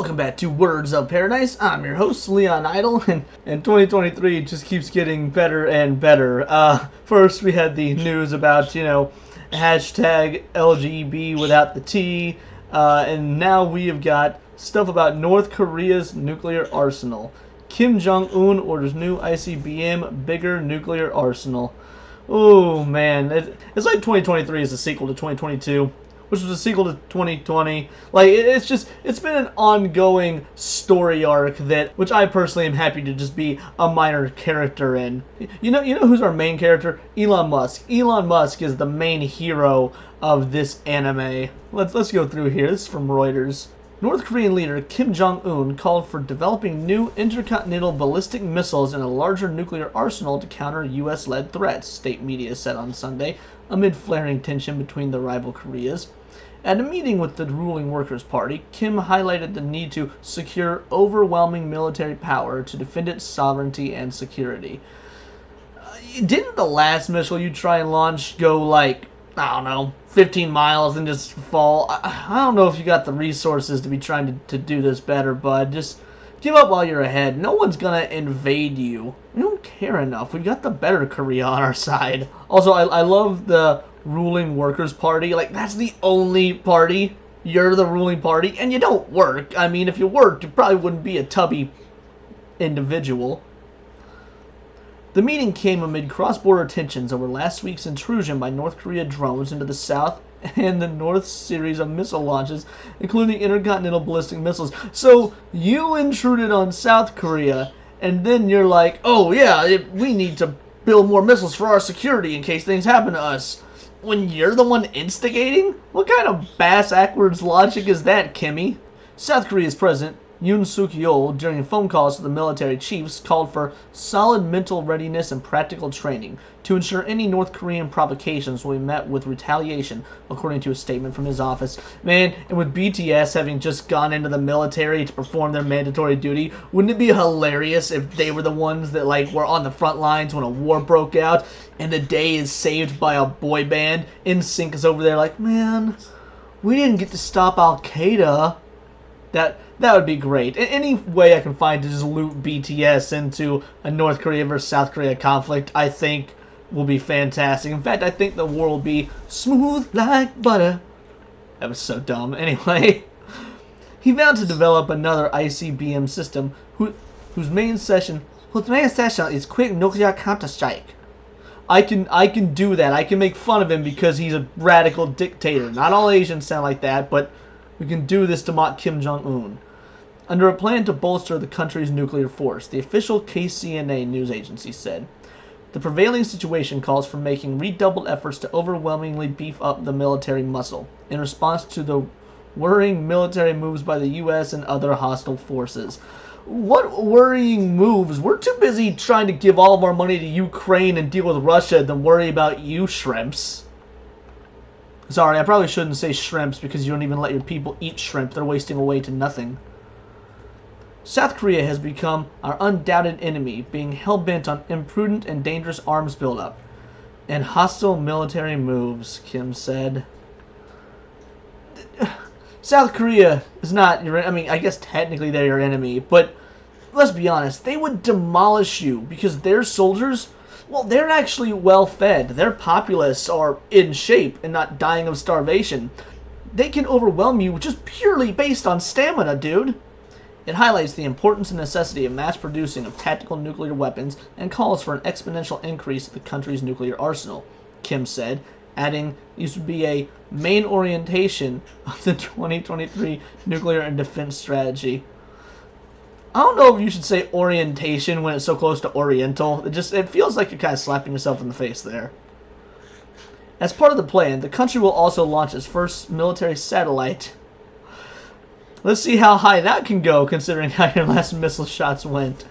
Welcome back to Words of Paradise. I'm your host, Leon Idle, and 2023 just keeps getting better and better. First we had the news about, hashtag LGB without the T, and now we have got stuff about North Korea's nuclear arsenal. Kim Jong-un orders new ICBM, bigger nuclear arsenal. Oh man, it's like 2023 is a sequel to 2022. Which was a sequel to 2020. It's been an ongoing story arc which I personally am happy to just be a minor character in. You know who's our main character? Elon Musk. Elon Musk is the main hero of this anime. Let's go through here. This is from Reuters. North Korean leader Kim Jong-un called for developing new intercontinental ballistic missiles and a larger nuclear arsenal to counter U.S.-led threats, state media said on Sunday, amid flaring tension between the rival Koreas. At a meeting with the ruling Workers' Party, Kim highlighted the need to secure overwhelming military power to defend its sovereignty and security. Didn't the last missile you try and launch go 15 miles and just fall? I don't know if you got the resources to be trying to do this better, bud. Just give up while you're ahead. No one's gonna invade you. We don't care enough. We got the better Korea on our side. Also, I love the ruling Workers' Party. That's the only party. You're the ruling party, and you don't work. I mean, if you worked, you probably wouldn't be a tubby individual. The meeting came amid cross-border tensions over last week's intrusion by North Korea drones into the South and the North series of missile launches, including intercontinental ballistic missiles. So, you intruded on South Korea, and then you're like, oh yeah, we need to build more missiles for our security in case things happen to us. When you're the one instigating? What kind of bass-ackwards logic is that, Kimmy? South Korea's president, Yoon Suk-yeol, during phone calls to the military chiefs, called for solid mental readiness and practical training to ensure any North Korean provocations will be met with retaliation, according to a statement from his office. Man, and with BTS having just gone into the military to perform their mandatory duty, wouldn't it be hilarious if they were the ones that were on the front lines when a war broke out and the day is saved by a boy band? NSYNC is over there man, we didn't get to stop Al-Qaeda. That would be great. Any way I can find to just loop BTS into a North Korea versus South Korea conflict, I think will be fantastic. In fact, I think the war will be smooth like butter. That was so dumb. Anyway, he vowed to develop another ICBM system whose main session is quick nuclear counterstrike. I can do that. I can make fun of him because he's a radical dictator. Not all Asians sound like that, but we can do this to mock Kim Jong-un. Under a plan to bolster the country's nuclear force, the official KCNA news agency said. The prevailing situation calls for making redoubled efforts to overwhelmingly beef up the military muscle in response to the worrying military moves by the U.S. and other hostile forces. What worrying moves? We're too busy trying to give all of our money to Ukraine and deal with Russia than worry about you shrimps. Sorry, I probably shouldn't say shrimps because you don't even let your people eat shrimp. They're wasting away to nothing. South Korea has become our undoubted enemy, being hell-bent on imprudent and dangerous arms buildup and hostile military moves, Kim said. South Korea is not your enemy. I guess technically they're your enemy, but let's be honest, they would demolish you because their soldiers, well, they're actually well-fed. Their populace are in shape and not dying of starvation. They can overwhelm you just purely based on stamina, dude. It highlights the importance and necessity of mass producing of tactical nuclear weapons and calls for an exponential increase of the country's nuclear arsenal, Kim said, adding these would be a main orientation of the 2023 nuclear and defense strategy. I don't know if you should say orientation when it's so close to oriental. It feels like you're kind of slapping yourself in the face there. As part of the plan, the country will also launch its first military satellite. Let's see how high that can go, considering how your last missile shots went.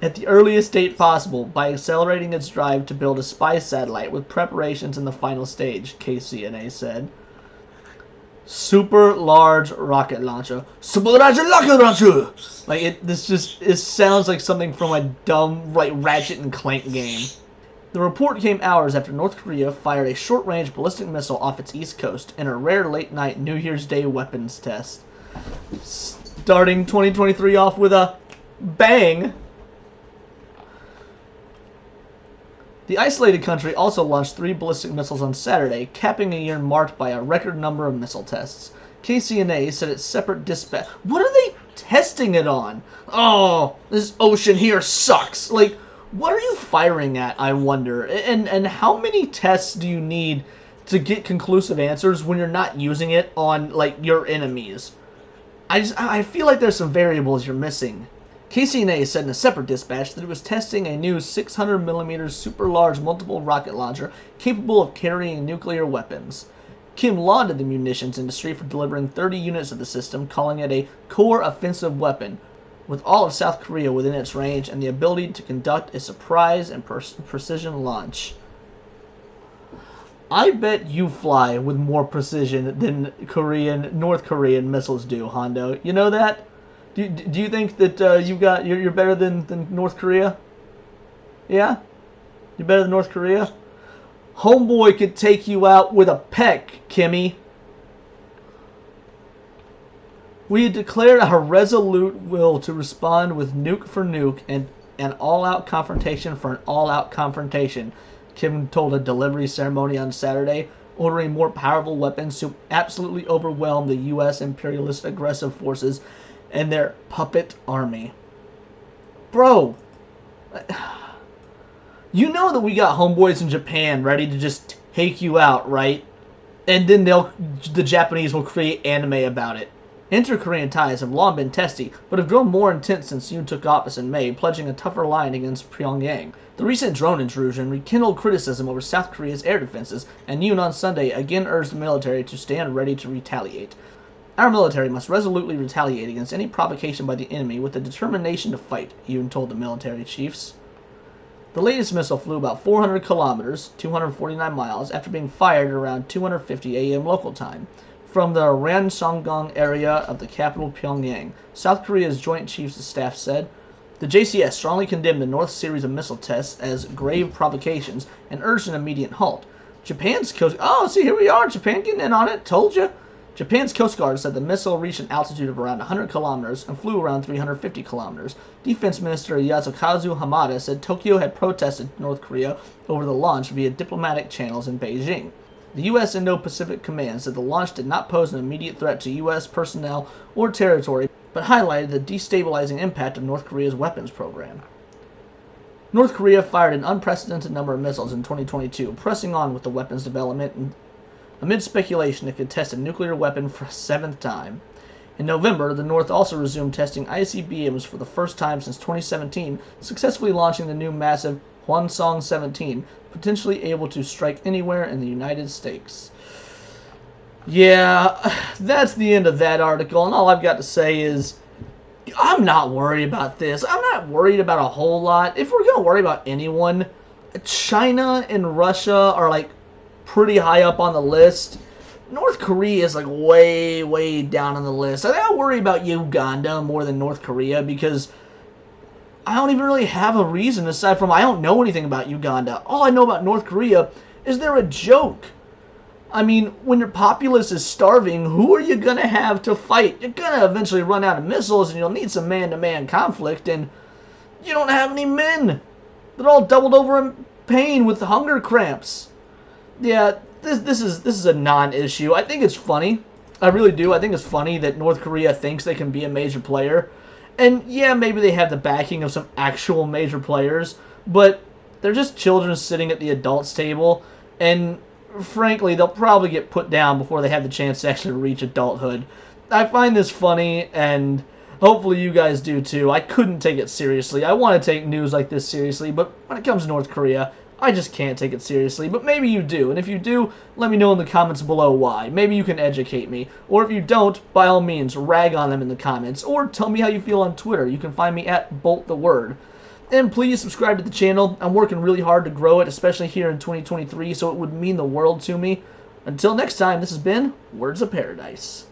At the earliest date possible, by accelerating its drive to build a spy satellite with preparations in the final stage, KCNA said. Super large rocket launcher. Super large rocket launcher! It sounds like something from a dumb, Ratchet and Clank game. The report came hours after North Korea fired a short-range ballistic missile off its east coast in a rare late-night New Year's Day weapons test. starting 2023 off with a bang. The isolated country also launched 3 ballistic missiles on Saturday, capping a year marked by a record number of missile tests. KCNA said its separate dispatch... What are they testing it on? Oh, this ocean here sucks. Like, what are you firing at, I wonder? And how many tests do you need to get conclusive answers when you're not using it on, like, your enemies? I feel like there's some variables you're missing. KCNA said in a separate dispatch that it was testing a new 600mm super large multiple rocket launcher capable of carrying nuclear weapons. Kim lauded the munitions industry for delivering 30 units of the system, calling it a core offensive weapon, with all of South Korea within its range and the ability to conduct a surprise and precision launch. I bet you fly with more precision than North Korean missiles do, Hondo. You know that? Do you think that you're better than North Korea? Yeah? You're better than North Korea? Homeboy could take you out with a peck, Kimmy. We had declared a resolute will to respond with nuke for nuke and an all-out confrontation for an all-out confrontation, Kim told a delivery ceremony on Saturday, ordering more powerful weapons to absolutely overwhelm the U.S. imperialist aggressive forces and their puppet army. Bro, you know that we got homeboys in Japan ready to just take you out, right? And then the Japanese will create anime about it. Inter-Korean ties have long been testy, but have grown more intense since Yoon took office in May, pledging a tougher line against Pyongyang. The recent drone intrusion rekindled criticism over South Korea's air defenses, and Yoon on Sunday again urged the military to stand ready to retaliate. Our military must resolutely retaliate against any provocation by the enemy with the determination to fight, Yoon told the military chiefs. The latest missile flew about 400 kilometers, 249 miles, after being fired at around 2:50 a.m. local time, from the Ransanggong area of the capital Pyongyang, South Korea's Joint Chiefs of Staff said. The JCS strongly condemned the North's series of missile tests as grave provocations and urged an immediate halt. Japan's Coast... Oh, see, here we are. Japan getting in on it. Told you. Japan's Coast Guard said the missile reached an altitude of around 100 kilometers and flew around 350 kilometers. Defense Minister Yasukazu Hamada said Tokyo had protested North Korea over the launch via diplomatic channels in Beijing. The U.S. Indo-Pacific Command said the launch did not pose an immediate threat to U.S. personnel or territory, but highlighted the destabilizing impact of North Korea's weapons program. North Korea fired an unprecedented number of missiles in 2022, pressing on with the weapons development amid speculation it could test a nuclear weapon for a 7th time. In November, the North also resumed testing ICBMs for the first time since 2017, successfully launching the new massive Hwasong-17, potentially able to strike anywhere in the United States. Yeah, that's the end of that article, and all I've got to say is I'm not worried about this. I'm not worried about a whole lot. If we're going to worry about anyone, China and Russia are like pretty high up on the list. North Korea is like way, way down on the list. I think I worry about Uganda more than North Korea because I don't even really have a reason aside from I don't know anything about Uganda. All I know about North Korea is they're a joke. I mean, when your populace is starving, who are you going to have to fight? You're going to eventually run out of missiles and you'll need some man-to-man conflict, and you don't have any men. They're all doubled over in pain with hunger cramps. Yeah, this is a non-issue. I think it's funny. I really do. I think it's funny that North Korea thinks they can be a major player. And yeah, maybe they have the backing of some actual major players, but they're just children sitting at the adults' table, and frankly, they'll probably get put down before they have the chance to actually reach adulthood. I find this funny, and hopefully you guys do too. I couldn't take it seriously. I want to take news like this seriously, but when it comes to North Korea, I just can't take it seriously. But maybe you do, and if you do, let me know in the comments below why. Maybe you can educate me. Or if you don't, by all means, rag on them in the comments, or tell me how you feel on Twitter. You can find me at BoltTheWord. And please subscribe to the channel. I'm working really hard to grow it, especially here in 2023, so it would mean the world to me. Until next time, this has been Words of Paradise.